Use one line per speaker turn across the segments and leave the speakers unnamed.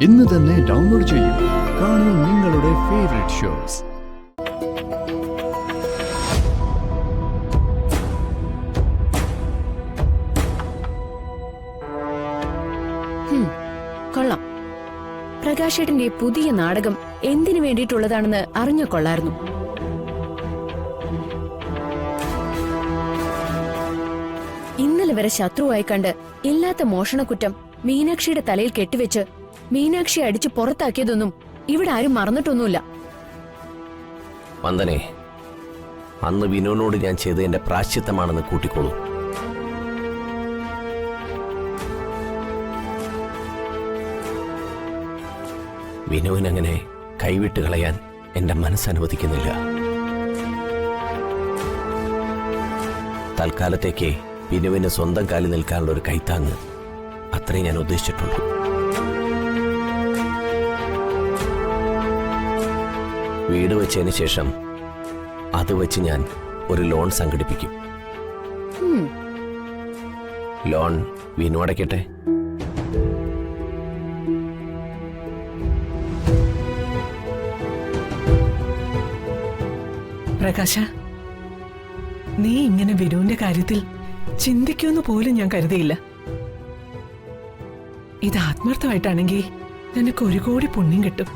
ഇന്ന് തന്നെ ഡൗൺലോഡ് ചെയ്യൂ. കാണൂ നിങ്ങളുടെ ഫേവറേറ്റ് ഷോസ്.
കൊള്ളാം. പ്രകാശേട്ടന്റെ പുതിയ നാടകം എന്തിനു വേണ്ടിയിട്ടുള്ളതാണെന്ന് അറിഞ്ഞ കൊള്ളായിരുന്നു. ഇന്നലെ വരെ ശത്രുവായി കണ്ട് ഇല്ലാത്ത മോഷണക്കുറ്റം മീനാക്ഷിയുടെ തലയിൽ കെട്ടിവെച്ച് മീനാക്ഷി അടിച്ചു പുറത്താക്കിയതൊന്നും ഇവിടെ ആരും മറന്നിട്ടൊന്നുമില്ല.
വന്ദനെ, അന്ന് വിനുവിനോട് ഞാൻ ചെയ്ത് എന്റെ പ്രാശ്ചിത്തമാണെന്ന് കൂട്ടിക്കോളൂ. വിനുവിനങ്ങനെ കൈവിട്ട് കളയാൻ എന്റെ മനസ്സനുവദിക്കുന്നില്ല. തൽക്കാലത്തേക്ക് വിനുവിന് സ്വന്തം കാലിൽ നിൽക്കാനുള്ള ഒരു കൈത്താങ്ങ്, അത്രേ ഞാൻ ഉദ്ദേശിച്ചിട്ടുള്ളൂ. വീട് വെച്ചതിന് ശേഷം അത് വെച്ച് ഞാൻ ഒരു ലോൺ സംഘടിപ്പിക്കും. ലോൺ വിനു അടയ്ക്കട്ടെ.
പ്രകാശ, നീ ഇങ്ങനെ വിനുവിന്റെ കാര്യത്തിൽ ചിന്തിക്കുമെന്ന് പോലും ഞാൻ കരുതിയില്ല. ഇത് ആത്മാർത്ഥമായിട്ടാണെങ്കിൽ നിനക്ക് 1 കോടി പുണ്യം കിട്ടും.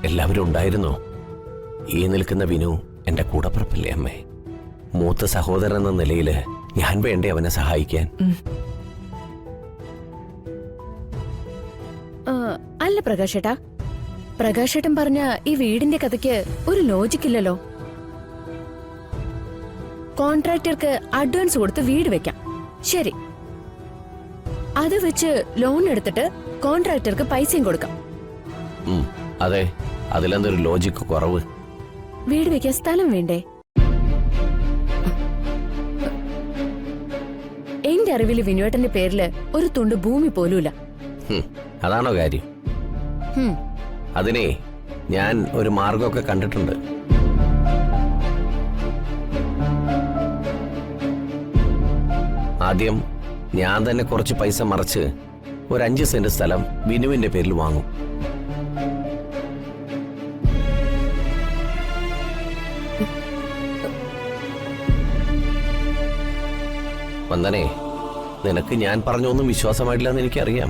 എല്ലാവരും ഉണ്ടായിരുന്നോ? ഈ നിൽക്കുന്ന വിനു എന്റെ കൂടപ്പുറപ്പല്ലേ അമ്മേ? മൂത്ത സഹോദരൻ എന്ന നിലയില് ഞാൻ വേണ്ടേ അവനെ സഹായിക്കാൻ?
അല്ല പ്രകാശേട്ടാ, പ്രകാശേട്ടൻ പറഞ്ഞ ഈ വീടിന്റെ കഥയ്ക്ക് ഒരു ലോജിക്കില്ലല്ലോ. കോൺട്രാക്ടർക്ക് അഡ്വാൻസ് കൊടുത്ത് വീട് വെക്കാം, ശരി. അത് വെച്ച് ലോൺ എടുത്തിട്ട് കോൺട്രാക്ടർക്ക് പൈസയും കൊടുക്കാം.
അതെ, അതിലെന്തൊരു ലോജിക്ക് കുറവ്?
വീട് വെക്കാൻ സ്ഥലം വേണ്ടേ? എന്റെ അറിവില് വിനുവേട്ടന്റെ പേരില് ഒരു തുണ്ട് ഭൂമി പോലുമില്ല.
അതാണോ കാര്യം? അതിനെ ഞാൻ ഒരു മാർഗമൊക്കെ കണ്ടിട്ടുണ്ട്. ആദ്യം ഞാൻ തന്നെ കുറച്ച് പൈസ മറച്ച് ഒരു 5 സെന്റ് സ്ഥലം വിനുവിന്റെ പേരിൽ വാങ്ങും. വന്ദനെ, നിനക്ക് ഞാൻ പറഞ്ഞൊന്നും വിശ്വാസമായിട്ടില്ലെന്ന് എനിക്കറിയാം.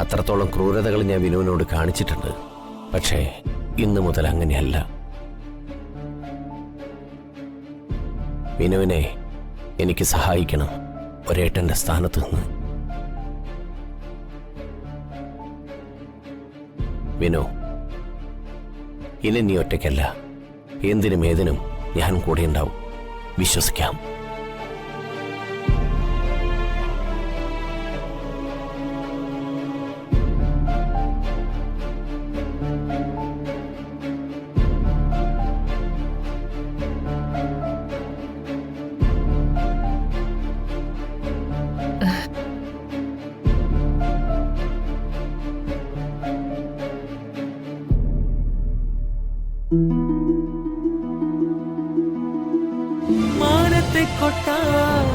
അത്രത്തോളം ക്രൂരതകൾ ഞാൻ വിനുവിനോട് കാണിച്ചിട്ടുണ്ട്. പക്ഷേ ഇന്നു മുതൽ അങ്ങനെയല്ല. വിനുവിനെ എനിക്ക് സഹായിക്കണം, ഒരേട്ടന്റെ സ്ഥാനത്ത് നിന്ന്. വിനു, ഇനി നീ ഒറ്റയ്ക്കല്ല. എന്തിനും ഏതിനും ഞാൻ കൂടെ ഉണ്ടാവും. വിശ്വസിക്കാം.
മാനത്തെ കൊട്ടാരം